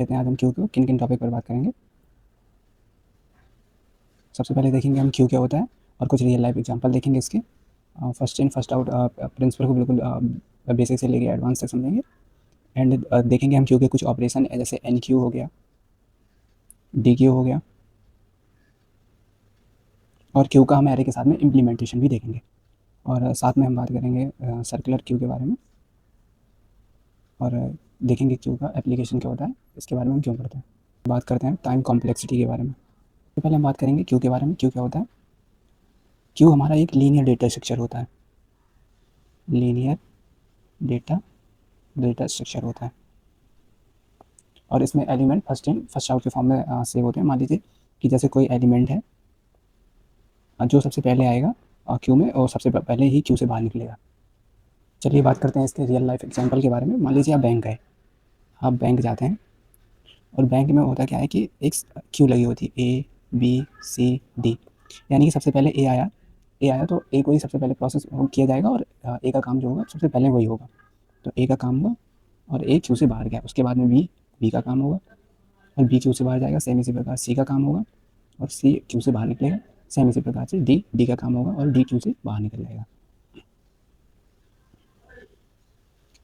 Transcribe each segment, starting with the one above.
कहते हैं आज हम क्यू को किन किन टॉपिक पर बात करेंगे। सबसे पहले देखेंगे हम क्यू क्या होता है और कुछ रियल लाइफ एग्जांपल देखेंगे इसके। First in first out principle को बिल्कुल बेसिक से लेके एडवांस तक समझेंगे। एंड देखेंगे हम क्यू के कुछ ऑपरेशन जैसे एन क्यू हो गया, डी क्यू हो गया, और क्यू का हम एरे के साथ में इम्प्लीमेंटेशन भी देखेंगे। और साथ में हम बात करेंगे सर्कुलर क्यू के बारे में, और देखेंगे क्यू का एप्लीकेशन क्या होता है, इसके बारे में हम क्यों पढ़ते हैं। बात करते हैं टाइम कॉम्प्लेक्सिटी के बारे में। तो पहले हम बात करेंगे क्यू के बारे में। क्यू क्या होता है? क्यू हमारा एक लीनियर डेटा स्ट्रक्चर होता है। लीनियर डेटा डेटा स्ट्रक्चर होता है और इसमें element first in first out के फॉर्म में सेव होते हैं। मान लीजिए कि जैसे कोई एलिमेंट है जो सबसे पहले आएगा क्यू में और सबसे पहले ही क्यू से बाहर निकलेगा। चलिए बात करते हैं इसके रियल लाइफ एग्जांपल के बारे में। मान लीजिए आप बैंक गए, आप बैंक जाते हैं और बैंक में होता क्या है कि एक क्यू लगी होती है, ए बी सी डी, यानी कि सबसे पहले ए आया तो ए को ही सबसे पहले प्रोसेस किया जाएगा और ए का काम जो होगा सबसे पहले वही होगा। तो ए का काम हुआ और ए क्यू से बाहर गया, उसके बाद में बी का काम होगा और बी क्यू से बाहर जाएगा। सेम इसी प्रकार सी का काम होगा और सी क्यू से बाहर निकलेगा। सेम इसी प्रकार से डी का काम होगा और डी क्यू से बाहर निकल जाएगा।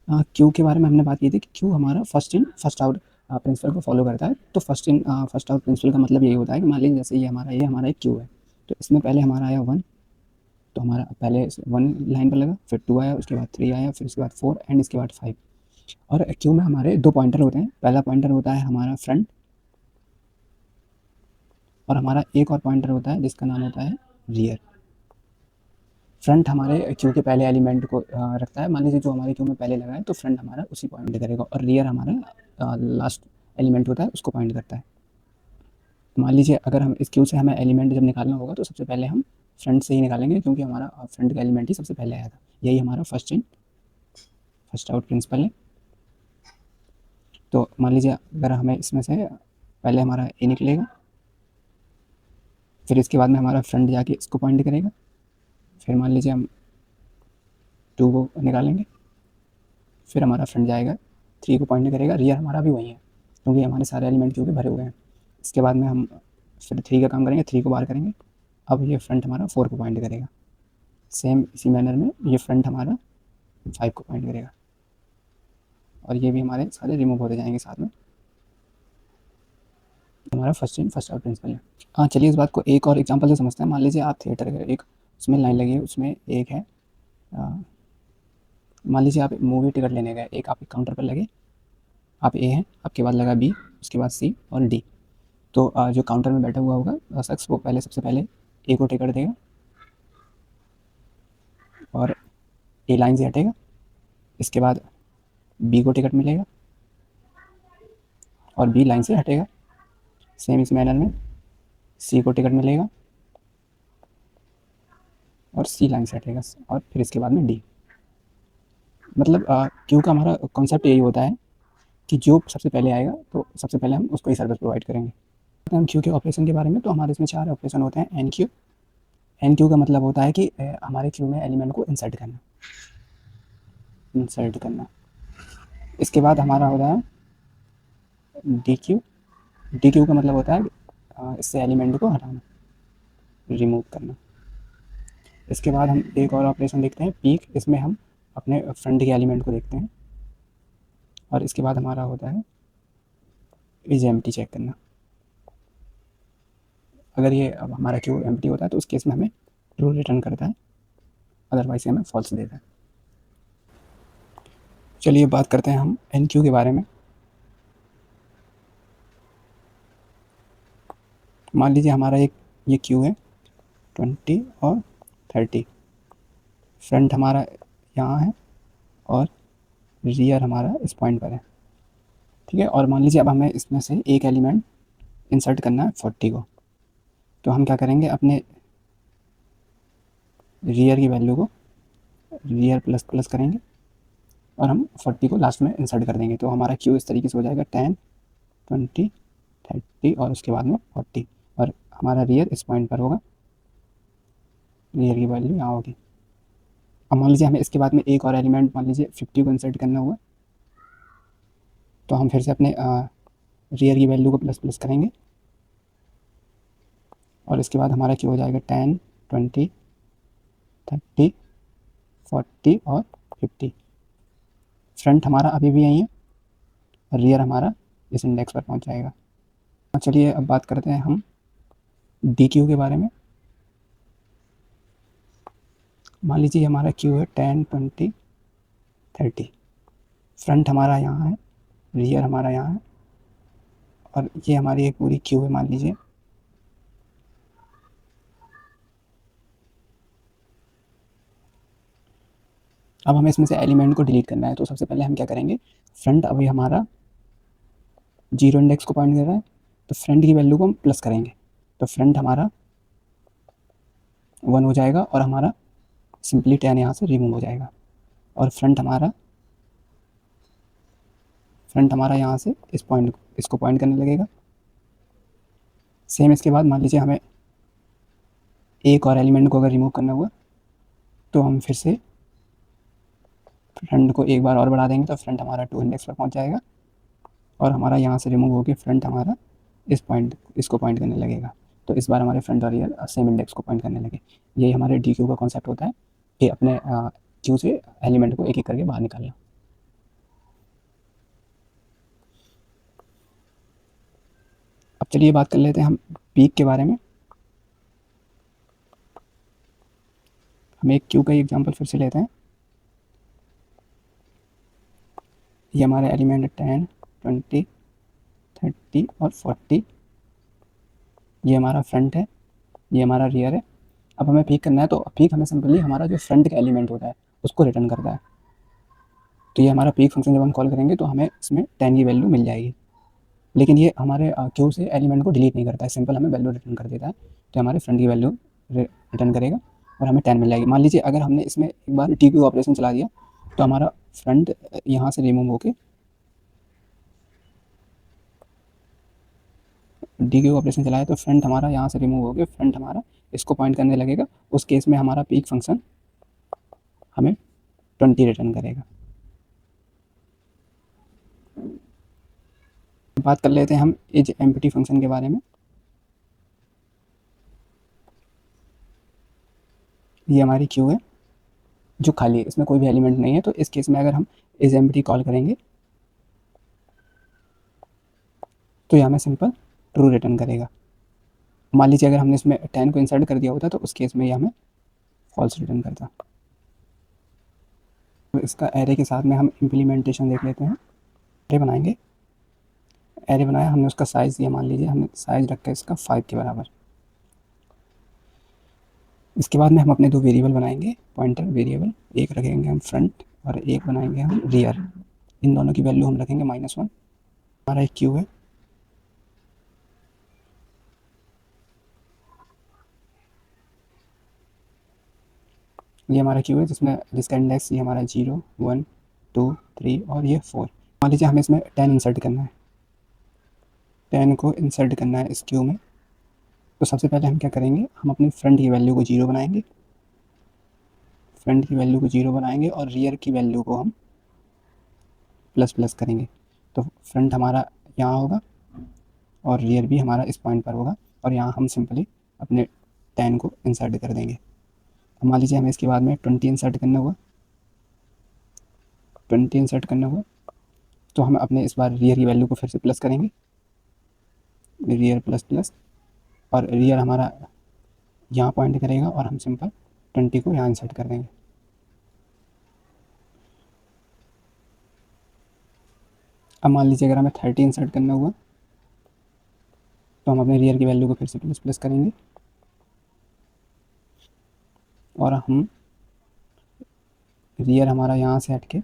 क्यू के बारे में हमने बात की थी कि क्यू हमारा first in first out principle को फॉलो करता है। तो first in first out principle का मतलब यही होता है कि मान लीजिए जैसे ये हमारा एक क्यू है, तो इसमें पहले हमारा आया 1, तो हमारा पहले 1 लाइन पर लगा, फिर 2 आया, उसके बाद 3 आया, फिर उसके बाद 4 एंड इसके बाद 5। और क्यू में हमारे 2 पॉइंटर होते हैं। पहला पॉइंटर होता है हमारा फ्रंट और हमारा एक और पॉइंटर होता है जिसका नाम होता है रियर। फ्रंट हमारे क्यू के पहले एलिमेंट को रखता है। मान लीजिए जो हमारे क्यू में पहले लगा है तो फ्रंट हमारा उसी पॉइंट करेगा और रियर हमारा लास्ट एलिमेंट होता है उसको पॉइंट करता है। मान लीजिए अगर हम इस क्यू से हमें एलिमेंट जब निकालना होगा तो सबसे पहले हम फ्रंट से ही निकालेंगे क्योंकि हमारा फ्रंट का एलिमेंट ही सबसे पहले आया था। यही हमारा first in first out principle है। तो मान लीजिए अगर हमें इसमें से पहले हमारा ए निकलेगा, फिर इसके बाद में हमारा फ्रंट जाके इसको पॉइंट करेगा, फिर मान लीजिए हम 2 को निकालेंगे, फिर हमारा फ्रंट जाएगा 3 को पॉइंट करेगा। रियर हमारा भी वही है क्योंकि हमारे सारे एलिमेंट क्योंकि भरे हुए हैं। इसके बाद में हम फिर 3 का काम करेंगे, 3 को बाहर करेंगे। अब ये फ्रंट हमारा 4 को पॉइंट करेगा। सेम इसी मैनर में ये फ्रंट हमारा 5 को पॉइंट करेगा और ये भी हमारे सारे रिमूव होते जाएंगे साथ में। हमारा first in first out principle है। हाँ, चलिए इस बात को एक और एग्जांपल से समझते हैं। मान लीजिए आप थिएटर गए, एक उसमें लाइन लगी है, उसमें एक है मान लीजिए आप मूवी टिकट लेने गए, एक आप काउंटर पर लगे, आप ए हैं, आपके बाद लगा बी, उसके बाद सी और डी। तो जो काउंटर में बैठा हुआ होगा शख्स वो पहले सबसे पहले ए को टिकट देगा और ए लाइन से हटेगा। इसके बाद बी को टिकट मिलेगा और बी लाइन से हटेगा। सेम इस मैनर में सी को टिकट मिलेगा और सी लाइन से हटेगा और फिर इसके बाद में डी। मतलब क्यू का हमारा कॉन्सेप्ट यही होता है कि जो सबसे पहले आएगा तो सबसे पहले हम उसको ही सर्विस प्रोवाइड करेंगे। हम क्यू के ऑपरेशन के बारे में, तो हमारे इसमें 4 ऑपरेशन होते हैं। एन क्यू, एन क्यू का मतलब होता है कि हमारे क्यू में एलिमेंट को इंसर्ट करना, इंसर्ट करना। इसके बाद हमारा होता है डी क्यू, डी क्यू का मतलब होता है इससे एलिमेंट को हटाना, रिमूव करना। इसके बाद हम एक और ऑपरेशन देखते हैं पीक, इसमें हम अपने फ्रंट के एलिमेंट को देखते हैं। और इसके बाद हमारा होता है इज एम्प्टी चेक करना। अगर ये अब हमारा क्यू एम्प्टी होता है तो उस केस में हमें ट्रू रिटर्न करता है, अदरवाइज हमें फॉल्स देता है। चलिए बात करते हैं हम एन क्यू के बारे में। मान लीजिए हमारा एक ये क्यू है 20 और 30। फ्रंट हमारा यहाँ है और रियर हमारा इस पॉइंट पर है, ठीक है। और मान लीजिए अब हमें इसमें से एक एलिमेंट इंसर्ट करना है 40 को, तो हम क्या करेंगे, अपने रियर की वैल्यू को रियर प्लस प्लस करेंगे और हम 40 को लास्ट में इंसर्ट कर देंगे। तो हमारा क्यू इस तरीके से हो जाएगा 10, 20, 30 और उसके बाद में 40 और हमारा रियर इस पॉइंट पर होगा, रियर की वैल्यू यहाँ होगी। अब मान लीजिए हमें इसके बाद में एक और एलिमेंट मान लीजिए 50 को इंसर्ट करना हुआ, तो हम फिर से अपने रियर की वैल्यू को प्लस प्लस करेंगे और इसके बाद हमारा क्यू हो जाएगा 10, 20, 30, 40 और 50। फ्रंट हमारा अभी भी यही है और रियर हमारा इस इंडेक्स पर पहुंच जाएगा। चलिए अब बात करते हैं हम डी क्यू के बारे में। मान लीजिए हमारा क्यू है 10, 20, 30। फ्रंट हमारा यहाँ है, रियर हमारा यहाँ है और ये हमारी एक पूरी क्यू है मान लीजिए। अब हमें इसमें से एलिमेंट को डिलीट करना है, तो सबसे पहले हम क्या करेंगे, फ्रंट अभी हमारा 0 इंडेक्स को पॉइंट कर रहा है, तो फ्रंट की वैल्यू को हम प्लस करेंगे, तो फ्रंट हमारा 1 हो जाएगा और हमारा सिंपली 10 यहाँ से रिमूव हो जाएगा और फ्रंट हमारा यहाँ से इसको पॉइंट करने लगेगा। सेम इसके बाद मान लीजिए हमें एक और एलिमेंट को अगर रिमूव करना हुआ तो हम फिर से फ्रंट को एक बार और बढ़ा देंगे, तो फ्रंट हमारा 2 इंडेक्स पर पहुँच जाएगा और हमारा यहाँ से रिमूव होकर फ्रंट हमारा इसको पॉइंट करने लगेगा। तो इस बार हमारे फ्रंट और रियर सेम इंडेक्स को पॉइंट करने लगे। यही हमारे डी क्यू का कॉन्सेप्ट होता है कि अपने क्यू से एलिमेंट को एक एक करके बाहर निकालना। अब चलिए बात कर लेते हैं हम पीक के बारे में। हम एक क्यू का ही एग्जांपल फिर से लेते हैं। ये हमारे एलिमेंट 10, 20, 30 और 40। ये हमारा फ्रंट है, ये हमारा रियर है। अब हमें पीक करना है, तो पीक हमें सिंपली हमारा जो फ्रंट का एलिमेंट होता है उसको रिटर्न करता है। तो ये हमारा पीक फंक्शन जब हम कॉल करेंगे तो हमें इसमें 10 की वैल्यू मिल जाएगी, लेकिन ये हमारे क्यू से एलिमेंट को डिलीट नहीं करता है, सिंपल हमें वैल्यू रिटर्न कर देता है। तो हमारे फ्रंट की वैल्यू रिटर्न करेगा और हमें 10 मिल जाएगी। मान लीजिए अगर हमने इसमें एक बार टी क्यू ऑपरेशन चला दिया तो हमारा फ्रंट यहाँ से रिमूव होके डी क्यू ऑपरेशन चलाया तो फ्रंट हमारा यहाँ से रिमूव होके फ्रंट हमारा इसको पॉइंट करने लगेगा। उस केस में हमारा पीक फंक्शन हमें 20 रिटर्न करेगा। बात कर लेते हैं हम एज एम्प्टी फंक्शन के बारे में। ये हमारी क्यू है जो खाली है, इसमें कोई भी एलिमेंट नहीं है। तो इस केस में अगर हम एज एम्प्टी कॉल करेंगे तो ये हमें सिंपल ट्रू रिटर्न करेगा। मान लीजिए अगर हमने इसमें 10 को इंसर्ट कर दिया होता तो उस केस में ये हमें फॉल्स रिटर्न करता। तो इसका एरे के साथ में हम इम्प्लीमेंटेशन देख लेते हैं। एरे बनाएंगे, एरे बनाया हमने, उसका साइज़ ये मान लीजिए हमने साइज़ रखा है इसका 5 के बराबर। इसके बाद में हम अपने दो वेरिएबल बनाएंगे, पॉइंटर वेरिएबल, एक रखेंगे हम फ्रंट और एक बनाएंगे हम रियर। इन दोनों की वैल्यू हम रखेंगे -1। हमारा एक क्यू है, ये हमारा क्यू है जिसका इंडेक्स ये हमारा 0, 1, 2, 3 और ये 4। मान लीजिए हमें इसमें 10 इंसर्ट करना है, 10 को इंसर्ट करना है इस क्यू में। तो सबसे पहले हम क्या करेंगे, हम अपनी फ्रंट की वैल्यू को 0 बनाएंगे, फ्रंट की वैल्यू को 0 बनाएंगे और रियर की वैल्यू को हम प्लस प्लस करेंगे। तो फ्रंट हमारा यहाँ होगा और रियर भी हमारा इस पॉइंट पर होगा और यहाँ हम सिंपली अपने 10 को इंसर्ट कर देंगे। अब मान लीजिए हमें इसके बाद में 20 इंसर्ट करना हुआ, 20 इंसर्ट करना हुआ तो हम अपने इस बार रियर की वैल्यू को फिर से प्लस करेंगे, रियर प्लस प्लस, और रियर हमारा यहाँ पॉइंट करेगा और हम सिंपल 20 को यहाँ इंसर्ट कर देंगे। अब मान लीजिए अगर हमें 30 इंसर्ट करना हुआ तो हम अपने रियर की वैल्यू को फिर से प्लस प्लस करेंगे और हम रियर हमारा यहाँ से हट के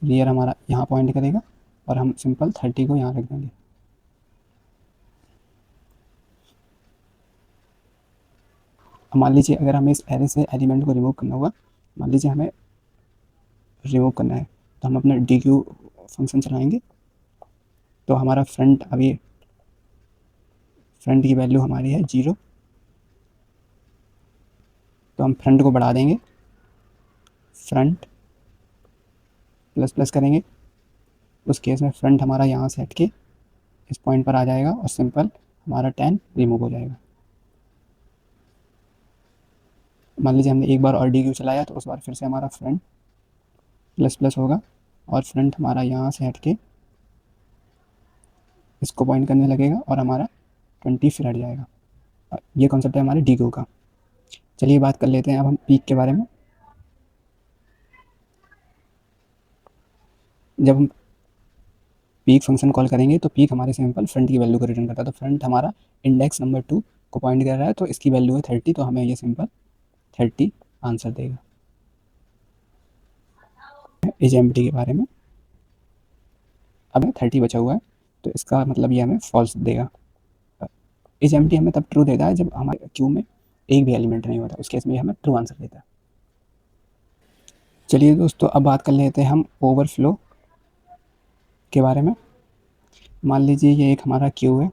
रियर हमारा यहाँ पॉइंट करेगा और हम सिंपल 30 को यहाँ रख देंगे। अब मान लीजिए अगर हमें इस एरे से एलिमेंट को रिमूव करना हुआ, मान लीजिए हमें रिमूव करना है तो हम अपना डी क्यू फंक्शन चलाएंगे। तो हमारा फ्रंट अभी फ्रंट की वैल्यू हमारी है 0, तो हम फ्रंट को बढ़ा देंगे, फ्रंट प्लस प्लस करेंगे उस केस में फ्रंट हमारा यहाँ से हट के इस पॉइंट पर आ जाएगा और सिंपल हमारा 10 रिमूव हो जाएगा। मान लीजिए हमने एक बार और डी क्यू चलाया तो उस बार फिर से हमारा फ्रंट प्लस प्लस होगा और फ्रंट हमारा यहाँ से हट के इसको पॉइंट करने लगेगा और हमारा 20 फिर हट जाएगा। ये कॉन्सेप्ट है हमारे डी क्यू का। चलिए बात कर लेते हैं अब हम पीक के बारे में। जब हम पीक फंक्शन कॉल करेंगे तो पीक हमारे सिंपल फ्रंट की वैल्यू को रिटर्न करता है। तो फ्रंट हमारा इंडेक्स नंबर 2 को पॉइंट कर रहा है, तो इसकी वैल्यू है 30, तो हमें ये सिंपल 30 आंसर देगा। एज एम के बारे में अब 30 बचा हुआ है, तो इसका मतलब ये हमें फॉल्स देगा। एज एम हमें तब ट्रू देता है जब हमारे क्यू में एक भी एलिमेंट नहीं होता, उस केस में हमें ट्रू आंसर देता है। चलिए दोस्तों अब बात कर लेते हैं हम ओवरफ्लो के बारे में। मान लीजिए ये एक हमारा क्यू है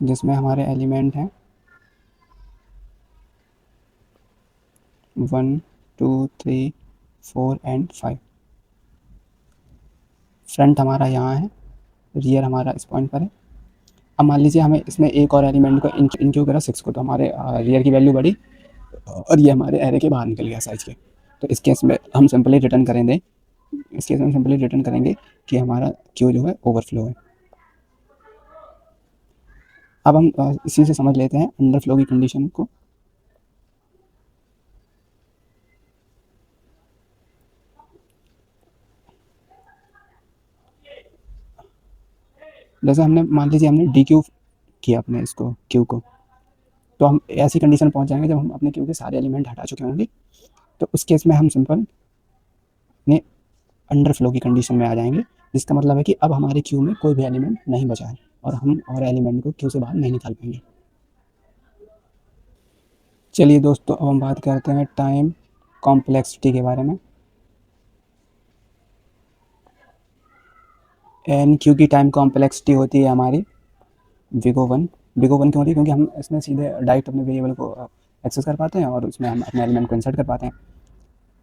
जिसमें हमारे एलिमेंट हैं 1 2 3 4 एंड 5। फ्रंट हमारा यहाँ है, रियर हमारा इस पॉइंट पर है। अब मान लीजिए हमें इसमें एक और एलिमेंट को इंक्लूड करा 6 को, तो हमारे रियर की वैल्यू बढ़ी और ये हमारे एरे के बाहर निकल गया साइज के। तो इस केस में हम सिंपली रिटर्न करेंगे कि हमारा क्यू जो है ओवरफ्लो है। अब हम इसी से समझ लेते हैं अंडरफ्लो की कंडीशन को। जैसे हमने मान लीजिए हमने डी क्यू किया अपने इसको क्यू को, तो हम ऐसी कंडीशन पहुंच जाएंगे जब हम अपने क्यू के सारे एलिमेंट हटा चुके होंगे। तो उस केस में हम सिंपल अपने अंडरफ्लो की कंडीशन में आ जाएंगे, जिसका मतलब है कि अब हमारे क्यू में कोई भी एलिमेंट नहीं बचा है और हम और एलिमेंट को क्यू से बाहर नहीं निकाल पाएंगे। चलिए दोस्तों अब हम बात करते हैं टाइम कॉम्प्लेक्सिटी के बारे में। एन क्यू की टाइम कॉम्प्लेक्सिटी होती है हमारी बिगो वन। बिगो वन क्यों होती है? क्योंकि हम इसमें सीधे डायरेक्ट अपने वेरिएबल को एक्सेस कर पाते हैं और उसमें हम अपने एलिमेंट को इंसर्ट कर पाते हैं।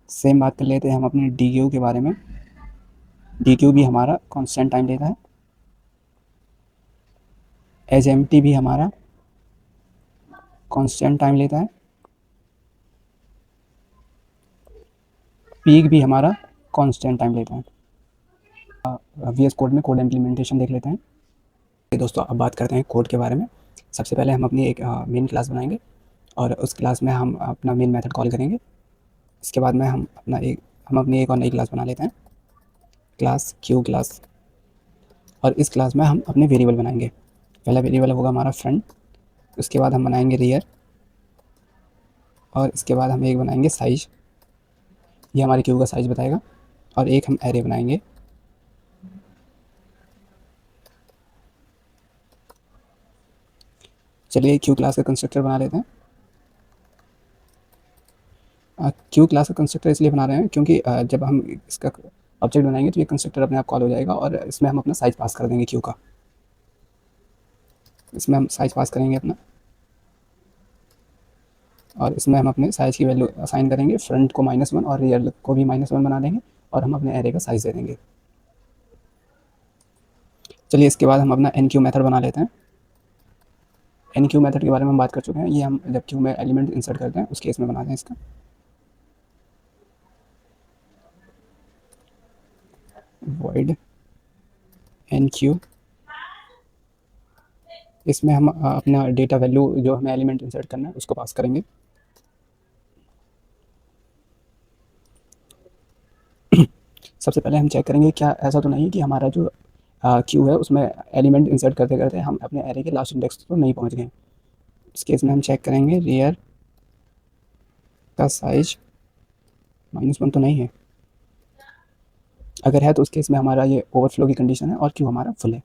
सेम बात कर लेते हैं हम अपने डी क्यू के बारे में। डी क्यू भी हमारा कॉन्स्टेंट टाइम लेता है, एज एम टी भी हमारा कॉन्स्टेंट टाइम लेता है, पीक भी हमारा कॉन्स्टेंट टाइम लेता है। वी एस कोड में कोड इम्प्लीमेंटेशन देख लेते हैं। दोस्तों अब बात करते हैं कोड के बारे में। सबसे पहले हम अपनी एक मेन क्लास बनाएंगे और उस क्लास में हम अपना मेन मेथड कॉल करेंगे। इसके बाद में हम अपनी एक और नई क्लास बना लेते हैं, क्लास क्यू क्लास। और इस क्लास में हम अपने वेरिएबल बनाएंगे। पहला वेरिएबल होगा हमारा फ्रंट, उसके बाद हम बनाएंगे रियर और इसके बाद हम एक बनाएंगे साइज, ये हमारे क्यू का साइज बताएगा। और एक हम एरे बनाएंगे। चलिए क्यू क्लास का कंस्ट्रक्टर बना लेते हैं। क्यू क्लास का कंस्ट्रक्टर इसलिए बना रहे हैं क्योंकि जब हम इसका ऑब्जेक्ट बनाएंगे तो ये कंस्ट्रक्टर अपने आप कॉल हो जाएगा और इसमें हम अपना साइज पास कर देंगे क्यू का। इसमें हम साइज पास करेंगे अपना और इसमें हम अपने साइज की वैल्यू असाइन करेंगे। फ्रंट को -1 और रियर को भी -1 बना देंगे और हम अपने एरे का साइज दे देंगे। चलिए इसके बाद हम अपना एन क्यू मेथड बना लेते हैं। एन क्यू मेथड के बारे में हम बात कर चुके हैं, ये हम जब क्यू में एलिमेंट इंसर्ट करते हैं उस केस में बनाते हैं इसका। वॉइड एन क्यू, इसमें हम अपना डेटा वैल्यू जो हमें एलिमेंट इंसर्ट करना है उसको पास करेंगे। सबसे पहले हम चेक करेंगे क्या ऐसा तो नहीं है कि हमारा जो क्यू है उसमें एलिमेंट इंसर्ट करते करते हम अपने एरे के लास्ट इंडेक्स तो नहीं पहुंच गए। इस केस में हम चेक करेंगे रियर का साइज -1 तो नहीं है। अगर है तो उस केस में हमारा ये ओवरफ्लो की कंडीशन है और क्यू हमारा फुल है।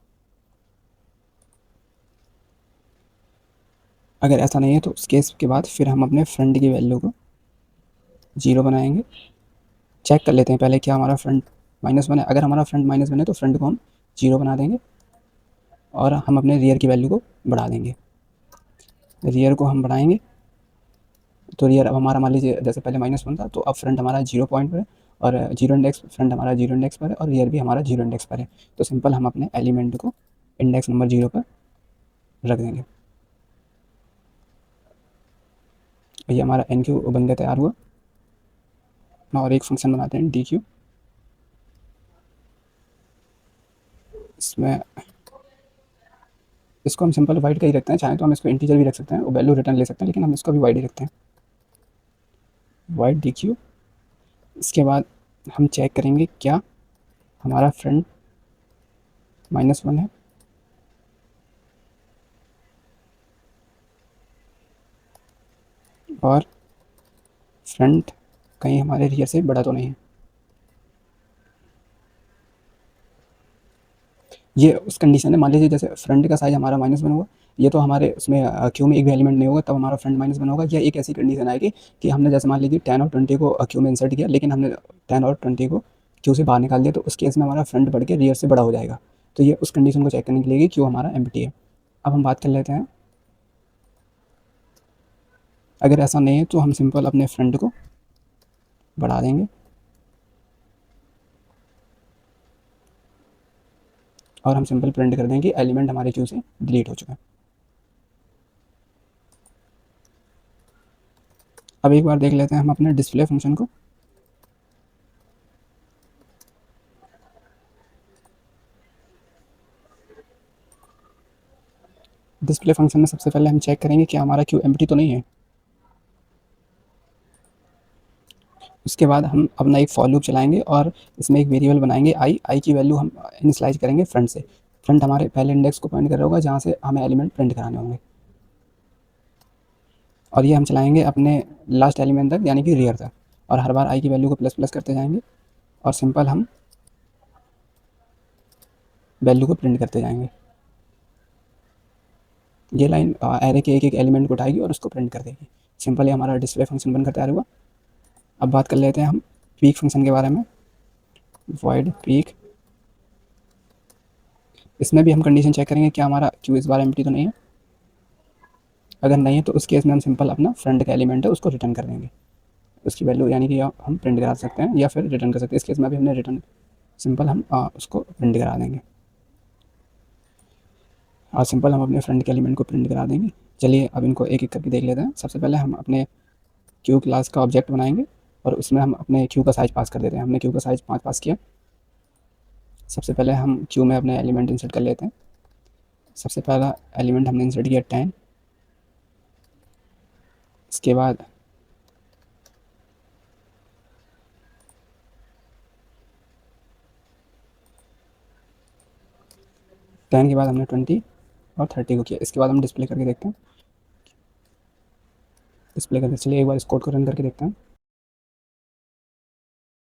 अगर ऐसा नहीं है तो उस केस के बाद फिर हम अपने फ्रंट की वैल्यू को 0 बनाएंगे। चेक कर लेते हैं पहले क्या हमारा फ्रंट -1 है। अगर हमारा फ्रंट -1 है तो फ्रंट को हम 0 बना देंगे और हम अपने रियर की वैल्यू को बढ़ा देंगे। रियर को हम बढ़ाएंगे तो रियर अब हमारा मान लीजिए जैसे पहले -1 था तो अब फ्रंट हमारा 0 पॉइंट पर है और जीरो इंडेक्स फ्रंट हमारा जीरो इंडेक्स पर है और रियर भी हमारा जीरो इंडेक्स पर है। तो सिंपल हम अपने एलिमेंट को इंडेक्स नंबर 0 पर रख देंगे। ये हमारा एन क्यू बन के तैयार हुआ। और एक फंक्शन बनाते हैं डी क्यू। इसमें इसको हम सिंपल वाइड का ही रखते हैं, चाहे तो हम इसको इंटीजर भी रख सकते हैं और वैल्यू रिटर्न ले सकते हैं, लेकिन हम इसको भी वाइड ही रखते हैं, वाइड डी क्यू। इसके बाद हम चेक करेंगे क्या हमारा फ्रंट -1 है और फ्रंट कहीं हमारे रियर से बड़ा तो नहीं है। ये उस कंडीशन है, मान लीजिए जैसे फ्रंट का साइज हमारा -1 होगा, ये तो हमारे उसमें क्यू में एक भी एलिमेंट नहीं होगा, तब हमारा फ्रंट -1 होगा। या एक ऐसी कंडीशन आएगी कि हमने जैसे मान लीजिए 10 और 20 को क्यू में इंसर्ट किया, लेकिन हमने 10 और 20 को क्यू से बाहर निकाल दिया, तो उस केस में हमारा फ्रंट बढ़ के रियर से बड़ा हो जाएगा। तो ये उस कंडीशन को चेक करने के लिए कि क्यू हमारा एम्प्टी है। अब हम बात कर लेते हैं, अगर ऐसा नहीं है तो हम सिंपल अपने फ्रंट को बढ़ा देंगे और हम सिंपल प्रिंट कर देंगे कि एलिमेंट हमारे क्यू से डिलीट हो चुका है। अब एक बार देख लेते हैं हम अपने डिस्प्ले फंक्शन को। डिस्प्ले फंक्शन में सबसे पहले हम चेक करेंगे कि हमारा क्यू एम्प्टी तो नहीं है। उसके बाद हम अपना एक फॉर लूप चलाएंगे और इसमें एक वेरिएबल बनाएंगे आई की वैल्यू हम इनिशियलाइज करेंगे फ्रंट से। फ्रंट हमारे पहले इंडेक्स को पॉइंट कर रहा होगा जहाँ से हमें एलिमेंट प्रिंट कराने होंगे, और ये हम चलाएंगे अपने लास्ट एलिमेंट तक, यानी कि रियर तक। और हर बार आई की वैल्यू को प्लस प्लस करते जाएंगे और सिंपल हम वैल्यू को प्रिंट करते जाएंगे। ये लाइन एरे के एक एक एलिमेंट को उठाएगी और उसको प्रिंट कर देगी। सिंपल ही हमारा डिस्प्ले फंक्शन बनकर तैयार हुआ। अब बात कर लेते हैं हम पीक फंक्शन के बारे में। वॉइड पीक, इसमें भी हम कंडीशन चेक करेंगे क्या हमारा क्यू इस बार एम्प्टी तो नहीं है। अगर नहीं है तो उस केस में हम सिंपल अपना फ्रंट का एलिमेंट है उसको रिटर्न कर देंगे, उसकी वैल्यू यानी कि हम प्रिंट करा सकते हैं या फिर रिटर्न कर सकते हैं। इस केस में भी हमने रिटर्न सिंपल हम उसको प्रिंट करा देंगे और सिंपल हम अपने फ्रंट के एलिमेंट को प्रिंट करा देंगे। चलिए अब इनको एक एक करके देख लेते हैं। सबसे पहले हम अपने क्यू क्लास का ऑब्जेक्ट बनाएंगे और उसमें हम अपने क्यू का साइज पास कर देते हैं। हमने क्यू का साइज 5 पास किया। सबसे पहले हम क्यू में अपने एलिमेंट इंसर्ट कर लेते हैं। सबसे पहला एलिमेंट हमने इंसर्ट किया 10। इसके बाद टेन के बाद हमने 20 और 30 को किया। इसके बाद हम डिस्प्ले करके देखते हैं। डिस्प्ले करके चलिए एक बार इस कोड को रन करके देखते हैं।